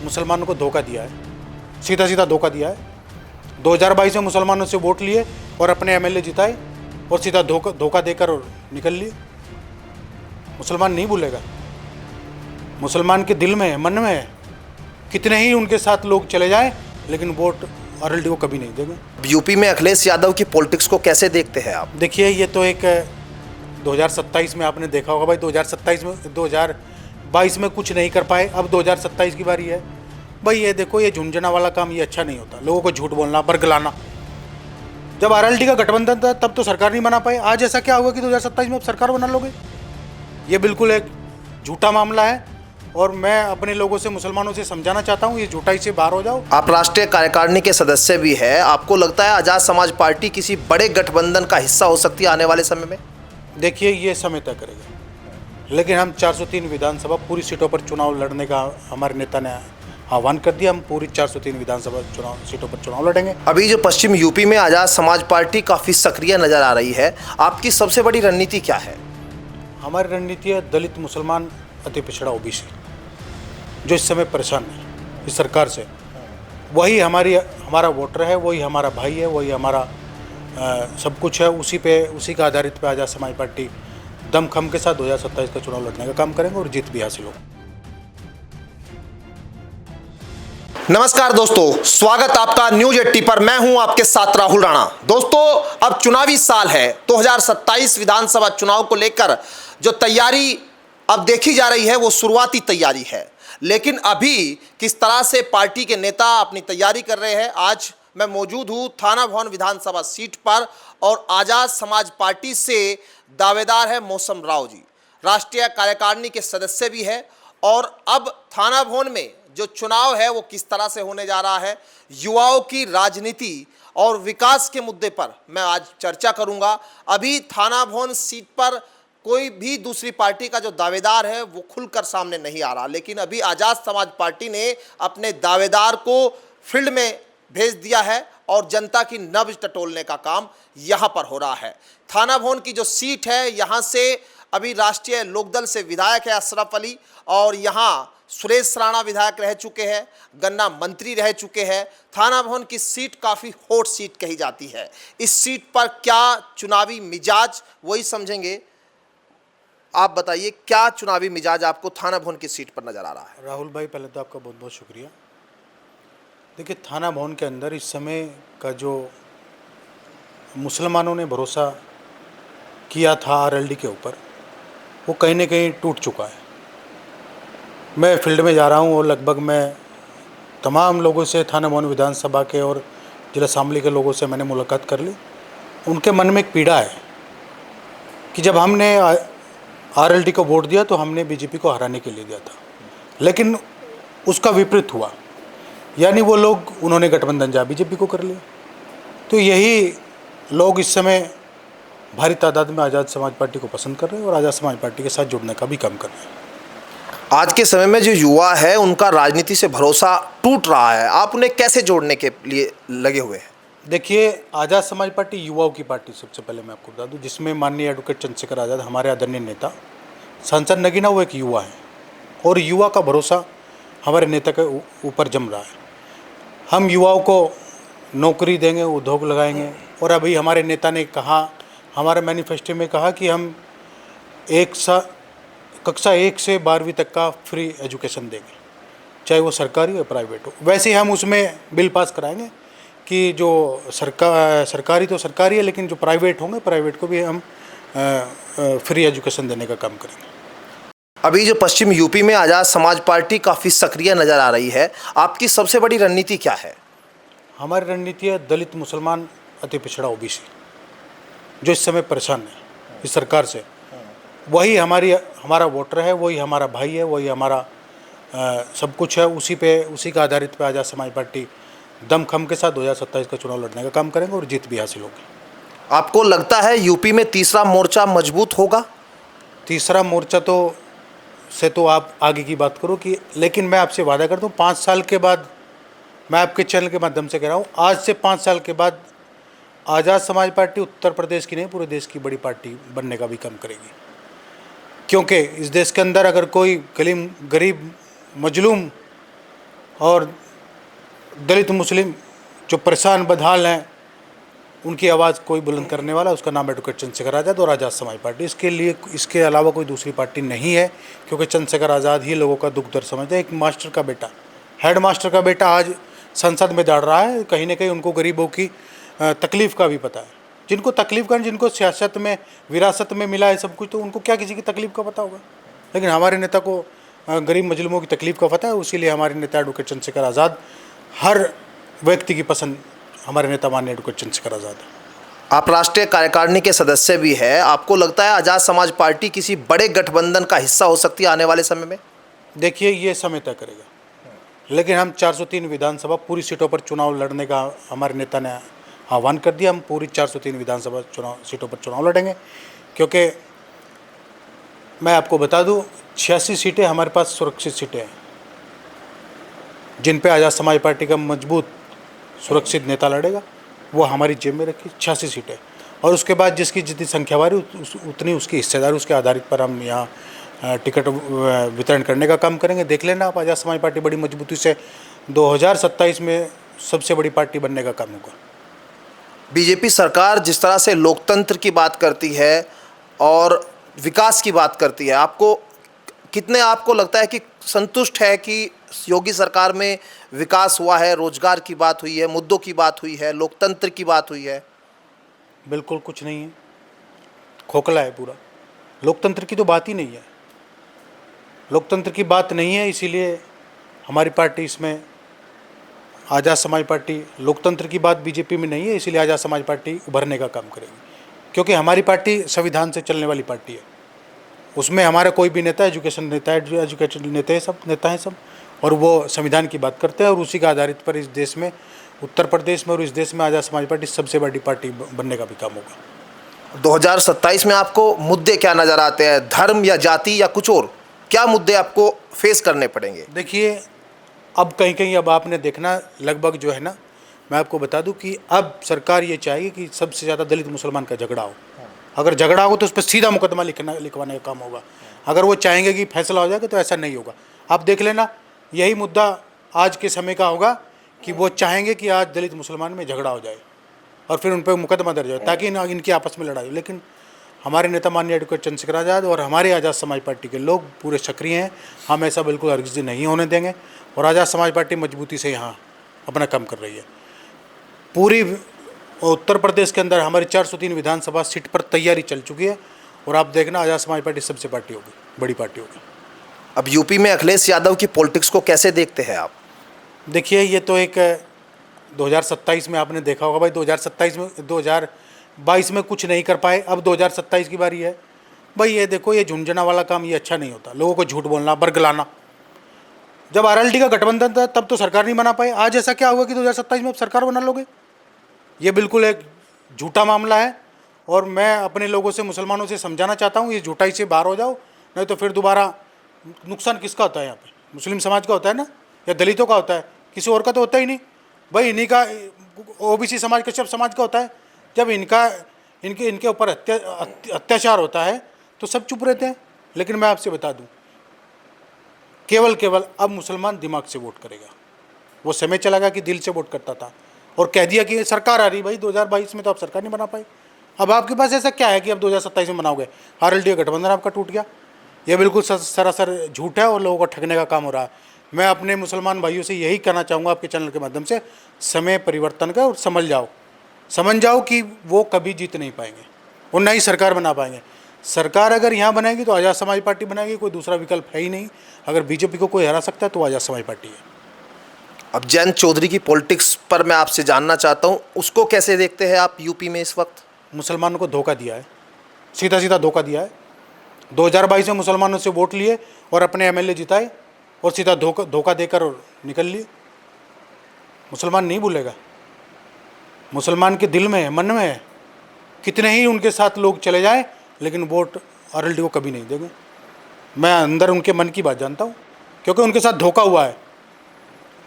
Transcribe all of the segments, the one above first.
मुसलमानों को धोखा दिया है, सीधा सीधा धोखा दिया है। 2022 में मुसलमानों से वोट लिए और अपने एमएलए जिताए और सीधा धोखा देकर और निकल लिए। मुसलमान नहीं भूलेगा, मुसलमान के दिल में है, मन में है। कितने ही उनके साथ लोग चले जाएं, लेकिन वोट आरएलडी को कभी नहीं देंगे। यूपी में अखिलेश यादव की पॉलिटिक्स को कैसे देखते हैं आप? देखिए, ये तो एक 2027 में आपने देखा होगा भाई, 2027 में 2022 में कुछ नहीं कर पाए, अब 2027 की बारी है भाई। ये देखो, ये झुंझुना वाला काम ये अच्छा नहीं होता, लोगों को झूठ बोलना, बरगलाना। जब आरएलडी का गठबंधन था तब तो सरकार नहीं बना पाए, आज ऐसा क्या होगा कि 2027 में अब सरकार बना लोगे? ये बिल्कुल एक झूठा मामला है और मैं अपने लोगों से, मुसलमानों से समझाना चाहता हूँ, ये झूठाई से बाहर हो जाओ। आप राष्ट्रीय कार्यकारिणी के सदस्य भी हैं, आपको लगता है आजाद समाज पार्टी किसी बड़े गठबंधन का हिस्सा हो सकती है आने वाले समय में? देखिए, ये समय तय करेगा, लेकिन हम 403 विधानसभा पूरी सीटों पर चुनाव लड़ने का हमारे नेता ने आह्वान कर दिया। हम पूरी 403 विधानसभा सीटों पर चुनाव लड़ेंगे। अभी जो पश्चिम यूपी में आजाद समाज पार्टी काफ़ी सक्रिय नजर आ रही है, आपकी सबसे बड़ी रणनीति क्या है? हमारी रणनीति है दलित, मुसलमान, अति पिछड़ा, ओबीसी, जो इस समय परेशान है इस सरकार से। वही हमारा वोटर है, वही हमारा भाई है, वही हमारा सब कुछ है। उसी का आधारित पे आजाद समाज पार्टी दमखम के साथ 2027 का चुनाव लड़ने का काम करेंगे और जीत भी हासिल होगी। नमस्कार दोस्तों, स्वागत आपका न्यूज 80 पर। मैं हूं आपके साथ राहुल राणा। दोस्तों, अब चुनावी साल है, 2027 विधानसभा चुनाव को लेकर जो तैयारी अब देखी जा रही है वो शुरुआती तैयारी है, लेकिन अभी किस तरह से पार्टी के नेता अपनी तैयारी कर रहे हैं। आज मैं मौजूद हूं थाना भवन विधानसभा सीट पर और आजाद समाज पार्टी से दावेदार है मौसम राव जी, राष्ट्रीय कार्यकारिणी के सदस्य भी है। और अब थाना भवन में जो चुनाव है वो किस तरह से होने जा रहा है, युवाओं की राजनीति और विकास के मुद्दे पर मैं आज चर्चा करूंगा। अभी थाना भवन सीट पर कोई भी दूसरी पार्टी का जो दावेदार है वो खुलकर सामने नहीं आ रहा, लेकिन अभी आजाद समाज पार्टी ने अपने दावेदार को फील्ड में भेज दिया है और जनता की नब्ज टटोलने का काम यहां पर हो रहा है। थाना भवन की जो सीट है, यहां से अभी राष्ट्रीय लोकदल से विधायक है अशरफ अली और यहां सुरेश राणा विधायक रह चुके हैं, गन्ना मंत्री रह चुके हैं। थाना भवन की सीट काफ़ी हॉट सीट कही जाती है। इस सीट पर क्या चुनावी मिजाज, वही समझेंगे। आप बताइए, क्या चुनावी मिजाज आपको थाना भवन की सीट पर नजर आ रहा है? राहुल भाई, पहले तो आपका बहुत बहुत शुक्रिया। देखिए, थाना भवन के अंदर इस समय का जो मुसलमानों ने भरोसा किया था आरएलडी के ऊपर, वो कहीं ना कहीं टूट चुका है। मैं फील्ड में जा रहा हूँ और लगभग मैं तमाम लोगों से, थाना भवन विधानसभा के और जिला शामली के लोगों से मैंने मुलाकात कर ली। उनके मन में एक पीड़ा है कि जब हमने आरएलडी को वोट दिया तो हमने बीजेपी को हराने के लिए दिया था, लेकिन उसका विपरीत हुआ, यानी वो लोग, उन्होंने गठबंधन जा बीजेपी को कर लिया। तो यही लोग इस समय भारी तादाद में आज़ाद समाज पार्टी को पसंद कर रहे हैं और आज़ाद समाज पार्टी के साथ जुड़ने का भी काम कर रहे हैं। आज के समय में जो युवा है उनका राजनीति से भरोसा टूट रहा है, आप उन्हें कैसे जोड़ने के लिए लगे हुए हैं? देखिए, आज़ाद समाज पार्टी युवाओं की पार्टी, सबसे पहले मैं आपको बता दूं, जिसमें माननीय एडवोकेट चंद्रशेखर आज़ाद, हमारे आदरणीय नेता, सांसद नगीना, वो एक युवा है और युवा का भरोसा हमारे नेता के ऊपर जम रहा है। हम युवाओं को नौकरी देंगे, उद्योग लगाएंगे और अभी हमारे नेता ने कहा, हमारे मैनिफेस्टो में कहा कि हम कक्षा 1 से 12वीं तक का फ्री एजुकेशन देंगे, चाहे वो सरकारी हो या प्राइवेट हो। वैसे ही हम उसमें बिल पास कराएंगे कि जो सरकारी तो सरकारी है, लेकिन जो प्राइवेट होंगे, प्राइवेट को भी हम फ्री एजुकेशन देने का काम करेंगे। अभी जो पश्चिम यूपी में आजाद समाज पार्टी काफ़ी सक्रिय नज़र आ रही है, आपकी सबसे बड़ी रणनीति क्या है? हमारी रणनीति है दलित, मुसलमान, अति पिछड़ा, ओबीसी, जो इस समय परेशान है इस सरकार से। वही हमारा वोटर है, वही हमारा भाई है, वही हमारा सब कुछ है। उसी का आधारित पे आजाद समाज पार्टी दमखम के साथ 2027 का चुनाव लड़ने का काम करेंगे और जीत भी हासिल होगी। आपको लगता है यूपी में तीसरा मोर्चा मजबूत होगा? तीसरा मोर्चा तो आप आगे की बात करो कि, लेकिन मैं आपसे वादा करता हूँ 5 साल के बाद, मैं आपके चैनल के माध्यम से कह रहा हूँ, आज से 5 साल के बाद आज़ाद समाज पार्टी उत्तर प्रदेश की नहीं, पूरे देश की बड़ी पार्टी बनने का भी काम करेगी। क्योंकि इस देश के अंदर अगर कोई गरीब मजलूम और दलित मुस्लिम जो परेशान बदहाल हैं उनकी आवाज़ कोई बुलंद करने वाला, उसका नाम एडवोकेट चंद्रशेखर आज़ाद और आज़ाद समाज पार्टी। इसके अलावा कोई दूसरी पार्टी नहीं है, क्योंकि चंद्रशेखर आज़ाद ही लोगों का दुख दर्द समझते हैं। एक मास्टर का बेटा, हेड मास्टर का बेटा आज संसद में दौड़ रहा है। कहीं ना कहीं उनको गरीबों की तकलीफ़ का भी पता है। जिनको तकलीफ़ का, जिनको सियासत में विरासत में मिला है सब कुछ, तो उनको क्या किसी की तकलीफ़ का पता होगा। लेकिन हमारे नेता को गरीब मजलूमों की तकलीफ़ का पता है, इसीलिए हमारे नेता एडवोकेट चंद्रशेखर आज़ाद, हर व्यक्ति की पसंद हमारे नेता माननीय एडवोकेट चंद्रशेखर आज़ाद है। आप राष्ट्रीय कार्यकारिणी के सदस्य भी हैं, आपको लगता है आज़ाद समाज पार्टी किसी बड़े गठबंधन का हिस्सा हो सकती है आने वाले समय में? देखिए, ये समय तय करेगा, लेकिन हम 403 विधानसभा पूरी सीटों पर चुनाव लड़ने का हमारे नेता ने आह्वान कर दिया। हम पूरी 403 विधानसभा सीटों पर चुनाव लड़ेंगे, क्योंकि मैं आपको बता दूं 86 सीटें हमारे पास सुरक्षित सीटें हैं, जिन पे आज़ाद समाज पार्टी का मजबूत सुरक्षित नेता लड़ेगा। वो हमारी जेब में रखी 86 सीटें, और उसके बाद जिसकी जितनी संख्या बारी उतनी उसकी हिस्सेदारी, उसके आधारित पर हम यहाँ टिकट वितरण करने का काम करेंगे। देख लेना आप, आज़ाद समाज पार्टी बड़ी मजबूती से 2027 में सबसे बड़ी पार्टी बनने का काम होगा। बीजेपी सरकार जिस तरह से लोकतंत्र की बात करती है और विकास की बात करती है, आपको लगता है कि संतुष्ट है कि योगी सरकार में विकास हुआ है, रोजगार की बात हुई है, मुद्दों की बात हुई है, लोकतंत्र की बात हुई है? बिल्कुल कुछ नहीं है, खोखला है पूरा। लोकतंत्र की तो बात ही नहीं है, लोकतंत्र की बात नहीं है, इसीलिए हमारी पार्टी इसमें आज़ाद समाज पार्टी, लोकतंत्र की बात बीजेपी में नहीं है, इसीलिए आज़ाद समाज पार्टी उभरने का काम करेगी। क्योंकि हमारी पार्टी संविधान से चलने वाली पार्टी है, उसमें हमारा कोई भी नेता एजुकेशन नेता है, एजुकेटेड नेता है, सब नेता हैं सब, और वो संविधान की बात करते हैं, और उसी के आधारित पर इस देश में, उत्तर प्रदेश में और इस देश में आज़ाद समाज पार्टी सबसे बड़ी पार्टी बनने का भी काम होगा। 2027 में आपको मुद्दे क्या नज़र आते हैं? धर्म या जाति या कुछ और? क्या मुद्दे आपको फेस करने पड़ेंगे? देखिए, अब कहीं कहीं अब आपने देखना लगभग जो है ना, मैं आपको बता दूं कि अब सरकार ये चाहेगी कि सबसे ज़्यादा दलित मुसलमान का झगड़ा हो। अगर झगड़ा हो तो उस पर सीधा मुकदमा लिखवाने का काम होगा। अगर वो चाहेंगे कि फैसला हो जाएगा तो ऐसा नहीं होगा। आप देख लेना, यही मुद्दा आज के समय का होगा कि वो चाहेंगे कि आज दलित मुसलमान में झगड़ा हो जाए और फिर उन पर मुकदमा दर्ज हो, ताकि इनकी आपस में लड़ाई हो। लेकिन हमारे नेता माननीय एडवोकेट चंद्रशेखर आज़ाद और हमारे आज़ाद समाज पार्टी के लोग पूरे सक्रिय हैं। हम ऐसा बिल्कुल हरगिज़ नहीं होने देंगे, और आज़ाद समाज पार्टी मजबूती से यहाँ अपना काम कर रही है। पूरी उत्तर प्रदेश के अंदर हमारी 403 विधानसभा सीट पर तैयारी चल चुकी है, और आप देखना आज़ाद समाज पार्टी सबसे पार्टी होगी, बड़ी पार्टी होगी। अब यूपी में अखिलेश यादव की पॉलिटिक्स को कैसे देखते हैं आप? देखिए, ये तो एक 2027 में आपने देखा होगा भाई, 2022 में कुछ नहीं कर पाए, अब 2027 की बारी है भाई। ये देखो, ये झुंझुना वाला काम ये अच्छा नहीं होता, लोगों को झूठ बोलना, बरगलाना। जब आरएलडी का गठबंधन था तब तो सरकार नहीं बना पाए, आज ऐसा क्या हुआ कि 2027 में अब सरकार बना लोगे? ये बिल्कुल एक झूठा मामला है, और मैं अपने लोगों से, मुसलमानों से समझाना चाहता हूँ, ये झूठाई से बाहर हो जाओ, नहीं तो फिर दोबारा नुकसान किसका होता है यहाँ पे? मुस्लिम समाज का होता है ना, या दलितों का होता है, किसी और का तो होता ही नहीं भाई। इन्हीं का, ओबीसी समाज, कश्यप समाज का होता है। जब इनके ऊपर अत्याचार होता है तो सब चुप रहते हैं। लेकिन मैं आपसे बता दूं, केवल अब मुसलमान दिमाग से वोट करेगा। वो समय चला गया कि दिल से वोट करता था और कह दिया कि सरकार आ रही। भाई 2022 में तो आप सरकार नहीं बना पाई, अब आपके पास ऐसा क्या है कि अब 2027 में बनाओगे? आरएलडी का गठबंधन आपका टूट गया। ये बिल्कुल सरासर झूठ है और लोगों को ठगने का काम हो रहा है। मैं अपने मुसलमान भाइयों से यही कहना चाहूँगा आपके चैनल के माध्यम से, समय परिवर्तन का, और समझ जाओ कि वो कभी जीत नहीं पाएंगे और ना ही सरकार बना पाएंगे। सरकार अगर यहाँ बनाएगी तो आज़ाद समाज पार्टी बनाएगी, कोई दूसरा विकल्प है ही नहीं। अगर बीजेपी को कोई हरा सकता है तो आज़ाद समाज पार्टी है। अब जयंत चौधरी की पॉलिटिक्स पर मैं आपसे जानना चाहता हूँ, उसको कैसे देखते हैं आप यूपी में इस वक्त? मुसलमानों को धोखा दिया है, सीधा धोखा दिया है। 2022 में मुसलमानों से वोट लिए और अपने एमएलए जिताए और सीधा धोखा देकर और निकल लिए। मुसलमान नहीं भूलेगा, मुसलमान के दिल में है, मन में है। कितने ही उनके साथ लोग चले जाएं, लेकिन वोट आरएलडी को कभी नहीं देंगे। मैं अंदर उनके मन की बात जानता हूँ, क्योंकि उनके साथ धोखा हुआ है।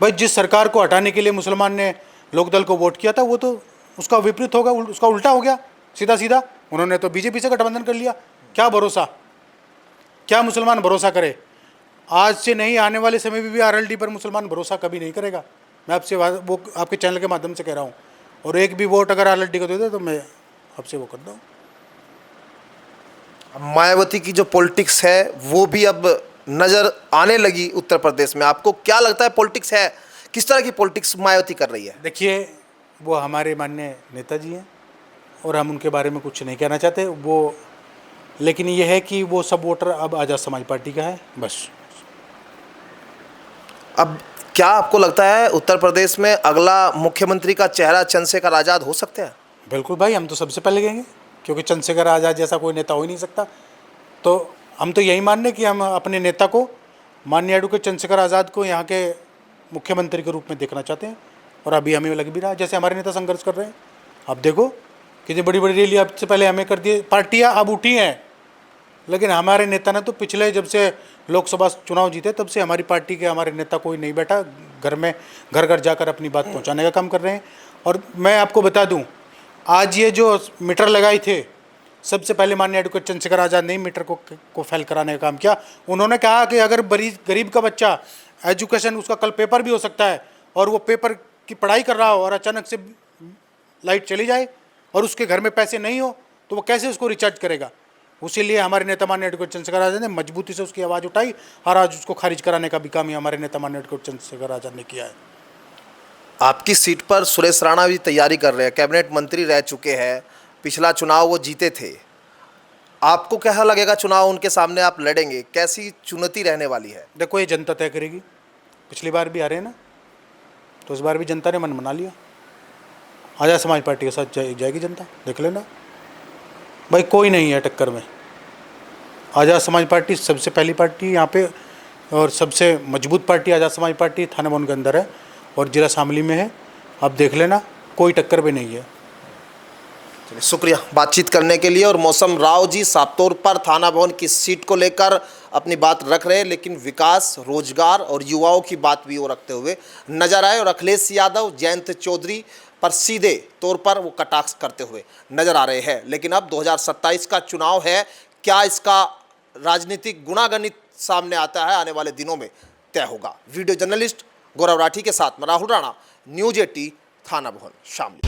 भाई जिस सरकार को हटाने के लिए मुसलमान ने लोकदल को वोट किया था, वो तो उसका विपरीत होगा, उसका उल्टा हो गया सीधा। उन्होंने तो बीजेपी से गठबंधन कर लिया। क्या भरोसा, क्या मुसलमान भरोसा करे? आज से नहीं, आने वाले समय में भी आरएलडी पर मुसलमान भरोसा कभी नहीं करेगा। मैं आपसे वो आपके चैनल के माध्यम से कह रहा हूँ। और एक भी वोट अगर आरएलडी को दे दो तो मैं आपसे वो करता हूँ। मायावती की जो पॉलिटिक्स है वो भी अब नजर आने लगी उत्तर प्रदेश में। आपको क्या लगता है पॉलिटिक्स है, किस तरह की पॉलिटिक्स मायावती कर रही है? देखिए, वो हमारे माननीय नेताजी हैं और हम उनके बारे में कुछ नहीं कहना चाहते वो, लेकिन ये है कि वो सब वोटर अब आज़ाद समाज पार्टी का है बस। अब क्या आपको लगता है उत्तर प्रदेश में अगला मुख्यमंत्री का चेहरा चंद्रशेखर आज़ाद हो सकते हैं? बिल्कुल भाई, हम तो सबसे पहले कहेंगे, क्योंकि चंद्रशेखर आज़ाद जैसा कोई नेता हो ही नहीं सकता। तो हम तो यही मानने कि हम अपने नेता को, माननीय एडवोकेट चंद्रशेखर आज़ाद को यहाँ के मुख्यमंत्री के रूप में देखना चाहते हैं। और अभी हमें लग भी रहा है जैसे हमारे नेता संघर्ष कर रहे हैं। अब देखो कितनी बड़ी बड़ी रैली अब से पहले हमें कर दिए, पार्टियाँ अब उठी हैं, लेकिन हमारे नेता ने तो पिछले जब से लोकसभा चुनाव जीते तब से हमारी पार्टी के हमारे नेता कोई नहीं बैठा, घर में घर घर जाकर अपनी बात पहुंचाने का काम कर रहे हैं। और मैं आपको बता दूं, आज ये जो मीटर लगाए थे, सबसे पहले माननीय एडवोकेट चंद्रशेखर आज़ाद ने मीटर को फेल कराने का काम किया। उन्होंने कहा कि अगर गरीब का बच्चा एजुकेशन, उसका कल पेपर भी हो सकता है और वो पेपर की पढ़ाई कर रहा हो और अचानक से लाइट चली जाए और उसके घर में पैसे नहीं हो तो वो कैसे उसको रिचार्ज करेगा। उसीलिए हमारे नेता माननीय एडवोकेट चंद्रशेखर आज़ाद ने मजबूती से उसकी आवाज़ उठाई और आज उसको खारिज कराने का भी काम ही हमारे नेता माननीय एडवोकेट चंद्रशेखर आज़ाद ने किया है। आपकी सीट पर सुरेश राणा भी तैयारी कर रहे हैं, कैबिनेट मंत्री रह चुके हैं, पिछला चुनाव वो जीते थे। आपको क्या लगेगा, चुनाव उनके सामने आप लड़ेंगे, कैसी चुनौती रहने वाली है? देखो, ये जनता तय करेगी। पिछली बार भी हारे ना, तो इस बार भी जनता ने मन बना लिया। आज़ाद समाज पार्टी के साथ जाएगी जनता, देख लेना भाई, कोई नहीं है टक्कर में। आज़ाद समाज पार्टी सबसे पहली पार्टी यहाँ पे और सबसे मजबूत पार्टी आज़ाद समाज पार्टी थाना भवन के अंदर है और जिला शामली में है। आप देख लेना, कोई टक्कर भी नहीं है। शुक्रिया बातचीत करने के लिए। और मौसम राव जी साफ तौर पर थाना भवन की सीट को लेकर अपनी बात रख रहे हैं, लेकिन विकास, रोजगार और युवाओं की बात भी वो रखते हुए नजर आए। और अखिलेश यादव, जयंत चौधरी पर सीधे तौर पर वो कटाक्ष करते हुए नजर आ रहे हैं। लेकिन अब 2027 का चुनाव है, क्या इसका राजनीतिक गुणागणित सामने आता है, आने वाले दिनों में तय होगा। वीडियो जर्नलिस्ट गौरव राठी के साथ मैं राहुल राणा, न्यूज 80 थाना भवन शामली।